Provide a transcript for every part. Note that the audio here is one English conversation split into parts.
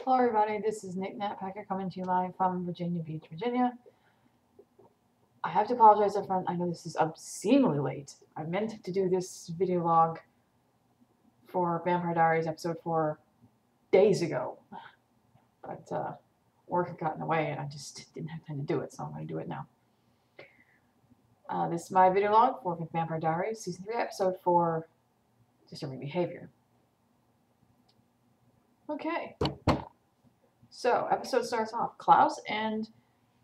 Hello everybody, this is Nick Packer coming to you live from Virginia Beach, Virginia. I have to apologize up front, I know this is obscenely late. I meant to do this video log for Vampire Diaries episode 4 days ago. But work had gotten in the way and I just didn't have time to do it, so I'm going to do it now. This is my video log for Vampire Diaries, Season 3, Episode 4, Disturbing Behavior. Okay. So, episode starts off. Klaus and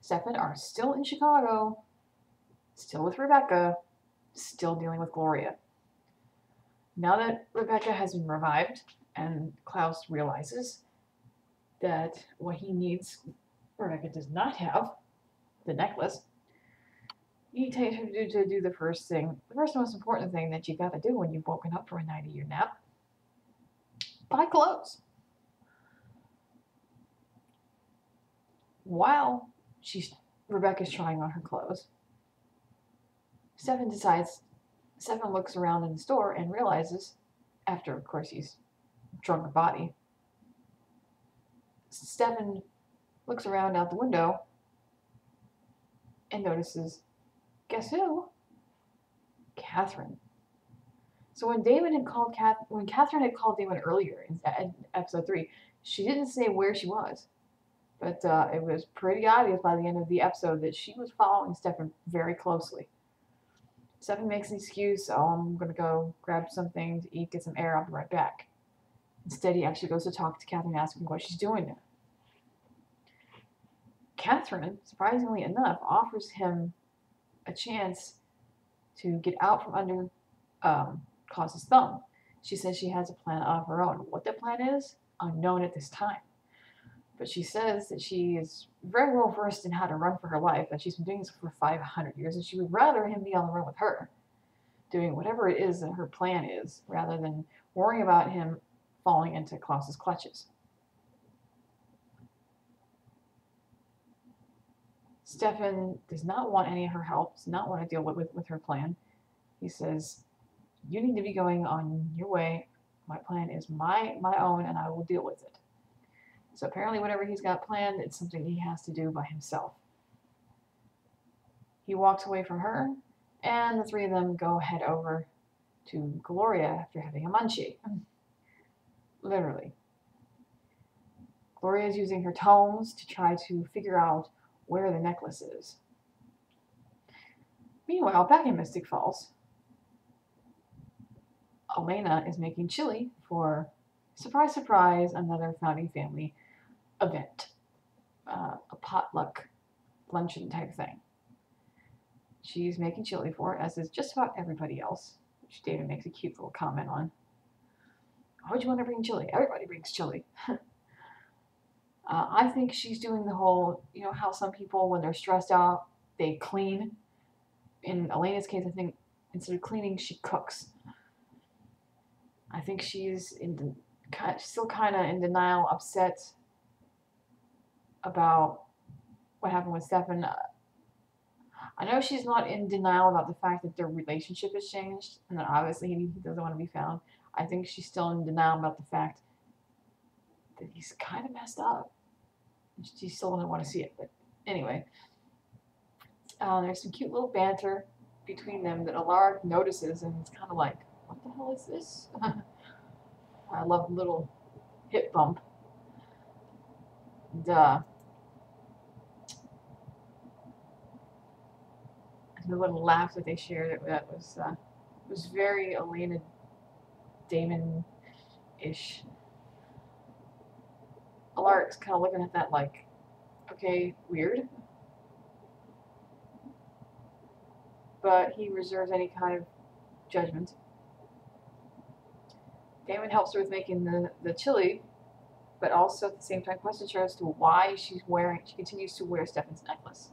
Stefan are still in Chicago, still with Rebecca, still dealing with Gloria. Now that Rebecca has been revived, and Klaus realizes that what he needs, Rebecca does not have, the necklace, he takes her to do the first thing, the first most important thing that you gotta do when you've woken up for a 90-year nap. Buy clothes. While Rebecca's trying on her clothes, Stefan looks around in the store and realizes, after of course he's drunk a body, Stefan looks around out the window and notices, guess who? Catherine. So when Catherine had called Damon earlier in episode 3, she didn't say where she was. But it was pretty obvious by the end of the episode that she was following Stefan very closely. Stefan makes an excuse, oh, I'm going to go grab something to eat, get some air, I'll be right back. Instead, he actually goes to talk to Catherine, asking what she's doing there. Catherine, surprisingly enough, offers him a chance to get out from under Klaus's thumb. She says she has a plan of her own. What the plan is, unknown at this time. But she says that she is very well versed in how to run for her life, and she's been doing this for 500 years, and she would rather him be on the run with her, doing whatever it is that her plan is, rather than worrying about him falling into Klaus's clutches. Stefan does not want any of her help, does not want to deal with her plan. He says, you need to be going on your way. My plan is my own, and I will deal with it. So apparently whatever he's got planned, it's something he has to do by himself. He walks away from her, and the three of them go head over to Gloria after having a munchie. Literally. Gloria is using her tomes to try to figure out where the necklace is. Meanwhile, back in Mystic Falls, Elena is making chili for, surprise, surprise, another founding family event. A potluck luncheon type thing. She's making chili for it, as is just about everybody else, which David makes a cute little comment on. Why would you want to bring chili? Everybody brings chili. I think she's doing the whole, you know, how some people, when they're stressed out, they clean. In Elena's case, I think instead of cleaning, she cooks. I think she's still kind of in denial, upset about what happened with Stefan. I know she's not in denial about the fact that their relationship has changed, and that obviously he doesn't want to be found. I think she's still in denial about the fact that he's kind of messed up. She still doesn't want to see it, but anyway. There's some cute little banter between them that Alaric notices, and it's kind of like, what the hell is this? I love the little hip bump. And the little laugh that they shared, that was very Elena Damon-ish. Alaric's kind of looking at that like, okay, weird. But he reserves any kind of judgment. Damon helps her with making the chili, but also at the same time questions her as to why she continues to wear Stefan's necklace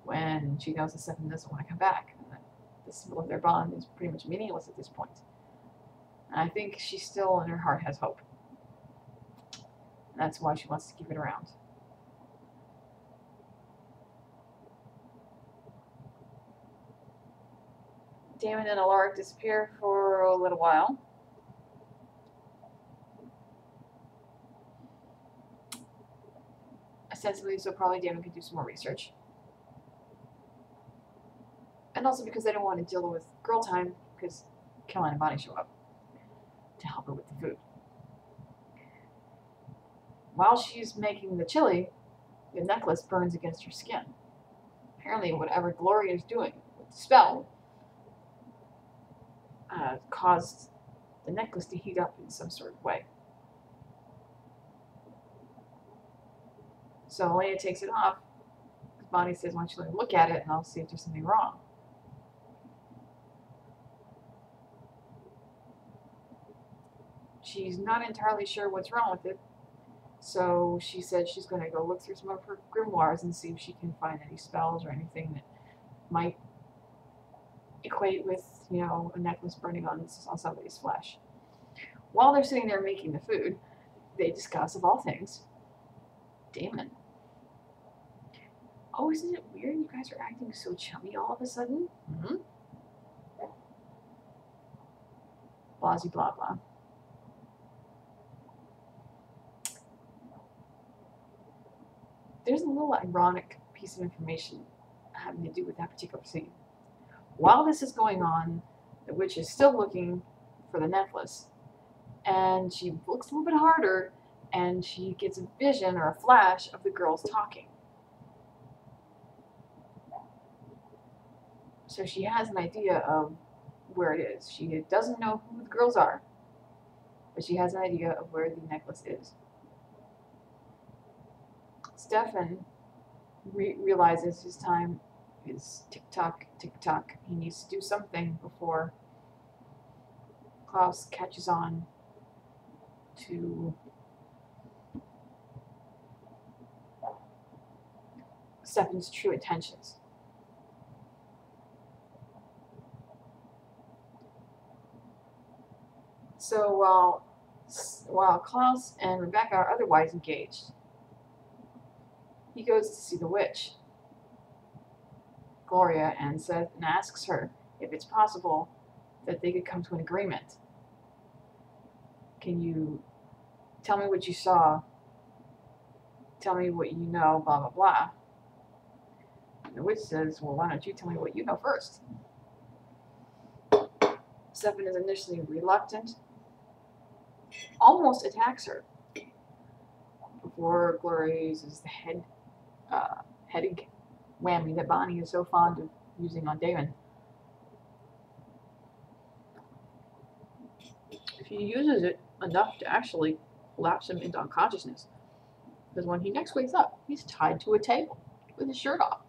when she knows that Stefan doesn't want to come back. And that the symbol of their bond is pretty much meaningless at this point. And I think she still, in her heart, has hope. And that's why she wants to keep it around. Damon and Alaric disappear for a little while. Ostensibly, so probably Damon could do some more research. And also because they don't want to deal with girl time, because Caroline and Bonnie show up to help her with the food. While she's making the chili, the necklace burns against her skin. Apparently, whatever Gloria is doing with the spell caused the necklace to heat up in some sort of way. So Elena takes it off. Bonnie says, why don't you let me look at it and I'll see if there's something wrong. She's not entirely sure what's wrong with it. So she said she's going to go look through some of her grimoires and see if she can find any spells or anything that might equate with, a necklace burning on somebody's flesh. While they're sitting there making the food, they discuss, of all things, Damon. Oh, isn't it weird you guys are acting so chummy all of a sudden? Mm-hmm. Blasey blah blah. There's a little ironic piece of information having to do with that particular scene. While this is going on, the witch is still looking for the necklace, and she looks a little bit harder, and she gets a vision or a flash of the girls talking. So she has an idea of where it is. She doesn't know who the girls are, but she has an idea of where the necklace is. Stefan realizes his time is tick-tock, tick-tock. He needs to do something before Klaus catches on to Stefan's true intentions. So while Klaus and Rebecca are otherwise engaged, he goes to see the witch, Gloria, and asks her if it's possible that they could come to an agreement. Can you tell me what you saw? Tell me what you know, blah, blah, blah. And the witch says, well, why don't you tell me what you know first? Stefan is initially reluctant, almost attacks her, before Gloria uses the headache whammy that Bonnie is so fond of using on Damon. She uses it enough to actually collapse him into unconsciousness, because when he next wakes up, he's tied to a table with his shirt off.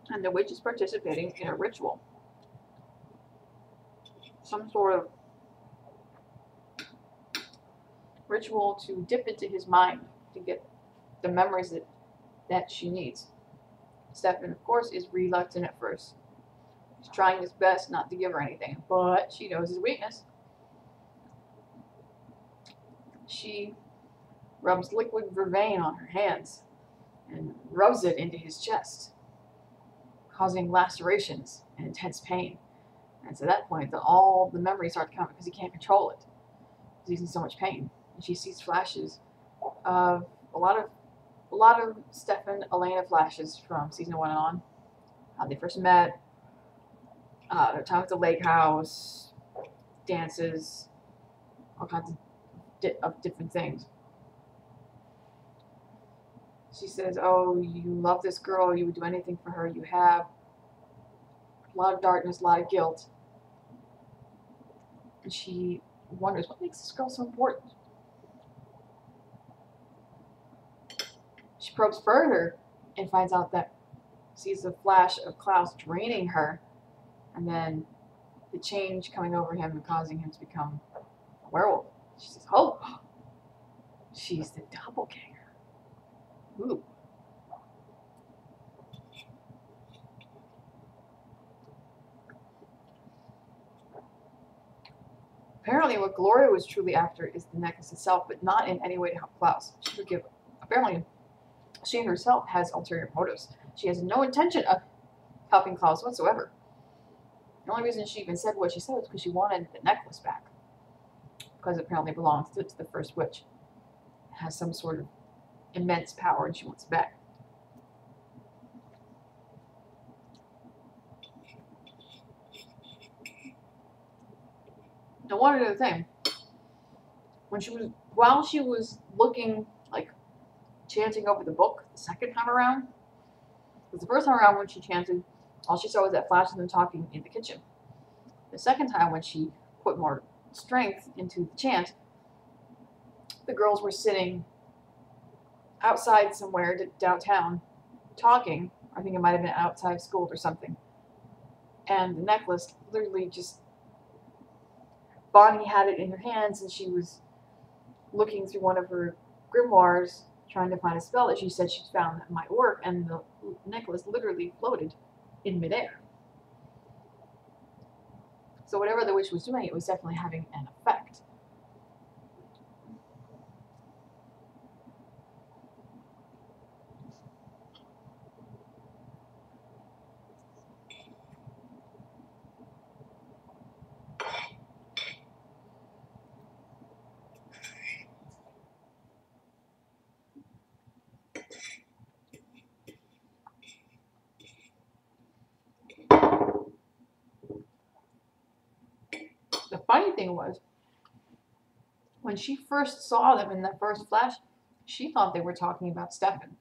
And the witch is participating in a ritual. Some sort of ritual to dip into his mind to get the memories that she needs. Stefan, of course, is reluctant at first. He's trying his best not to give her anything, but she knows his weakness. She rubs liquid vervain on her hands and rubs it into his chest, causing lacerations and intense pain. And so at that point, all the memories start to come because he can't control it. He's in so much pain. And she sees flashes of a lot of Stefan Elena flashes from season 1 and on. How they first met, their time at the lake house, dances, all kinds of different things. She says, oh, you love this girl, you would do anything for her, you have a lot of darkness, a lot of guilt. And she wonders, what makes this girl so important? She probes further and finds out that sees a flash of Klaus draining her, and then the change coming over him and causing him to become a werewolf. She says, oh, she's the doppelganger. Ooh. Apparently what Gloria was truly after is the necklace itself, but not in any way to help Klaus. Apparently she herself has ulterior motives. She has no intention of helping Klaus whatsoever. The only reason she even said what she said was because she wanted the necklace back, because it apparently belongs to the first witch. has some sort of immense power and she wants it back. Now, one other thing, while she was looking, like, chanting over the book the second time around, because the first time around when she chanted, all she saw was that flash of them talking in the kitchen. The second time when she put more strength into the chant, the girls were sitting outside somewhere downtown talking. I think it might have been outside of school or something. And the necklace literally just, Bonnie had it in her hands and she was looking through one of her grimoires trying to find a spell that she said she'd found that might work, and the necklace literally floated in midair. So whatever the witch was doing, it was definitely having an effect. The funny thing was, when she first saw them in that first flash, she thought they were talking about Stefan.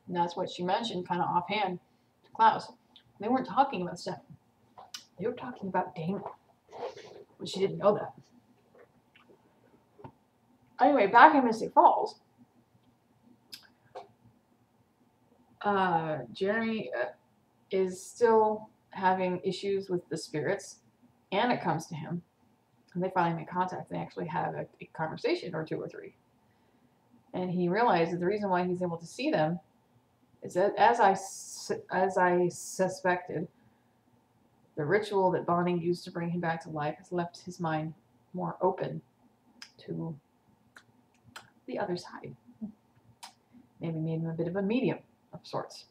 And that's what she mentioned kind of offhand to Klaus. They weren't talking about Stefan. They were talking about Damon. But she didn't know that. Anyway, back in Mystic Falls, Jeremy is still having issues with the spirits. Anna comes to him, and they finally make contact. They actually have a conversation or two or three. And he realizes the reason why he's able to see them is that, as I suspected, the ritual that Bonnie used to bring him back to life has left his mind more open to the other side. Maybe made him a bit of a medium of sorts.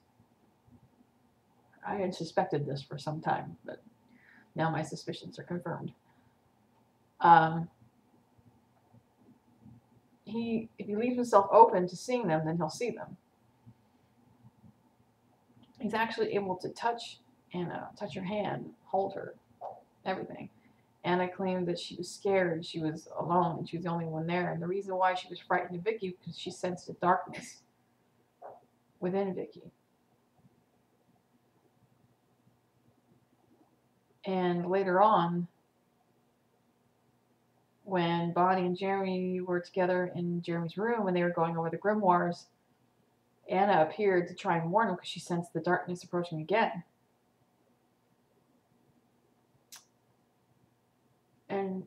I had suspected this for some time, but now my suspicions are confirmed. If he leaves himself open to seeing them, then he'll see them. He's actually able to touch Anna, touch her hand, hold her, everything. Anna claimed that she was scared, she was alone, and she was the only one there. And the reason why she was frightened of Vicky, because she sensed a darkness within Vicky. And later on, when Bonnie and Jeremy were together in Jeremy's room and they were going over the grimoires, Anna appeared to try and warn him because she sensed the darkness approaching again. And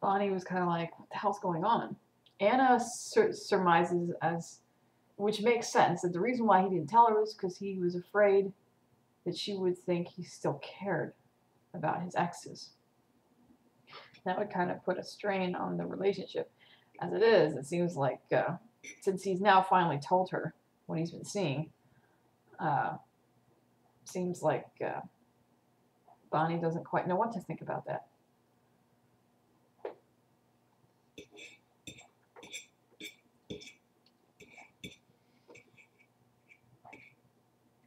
Bonnie was kind of like, what the hell's going on? Anna surmises, which makes sense, that the reason why he didn't tell her was because he was afraid that she would think he still cared about his exes. That would kind of put a strain on the relationship. As it is, it seems like, since he's now finally told her what he's been seeing, seems like Bonnie doesn't quite know what to think about that.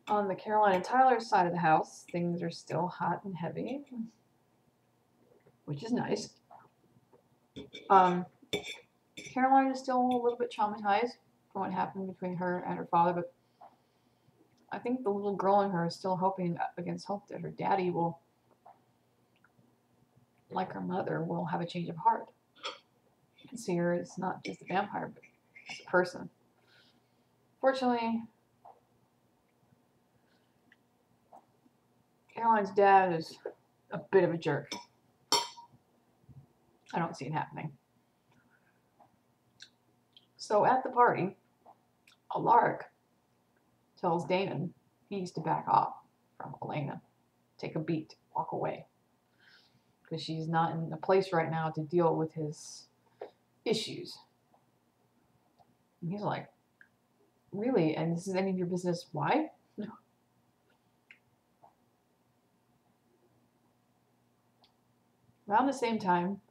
On the Caroline and Tyler side of the house, things are still hot and heavy, which is nice. Caroline is still a little bit traumatized from what happened between her and her father, but I think the little girl in her is still hoping against hope that her daddy will, like her mother, will have a change of heart and see her as not just a vampire, but as a person. Fortunately, Caroline's dad is a bit of a jerk. I don't see it happening. So at the party, Alaric tells Damon he needs to back off from Elena, take a beat, walk away, because she's not in a place right now to deal with his issues. And he's like, really? And this is any of your business? Why? No. Around the same time,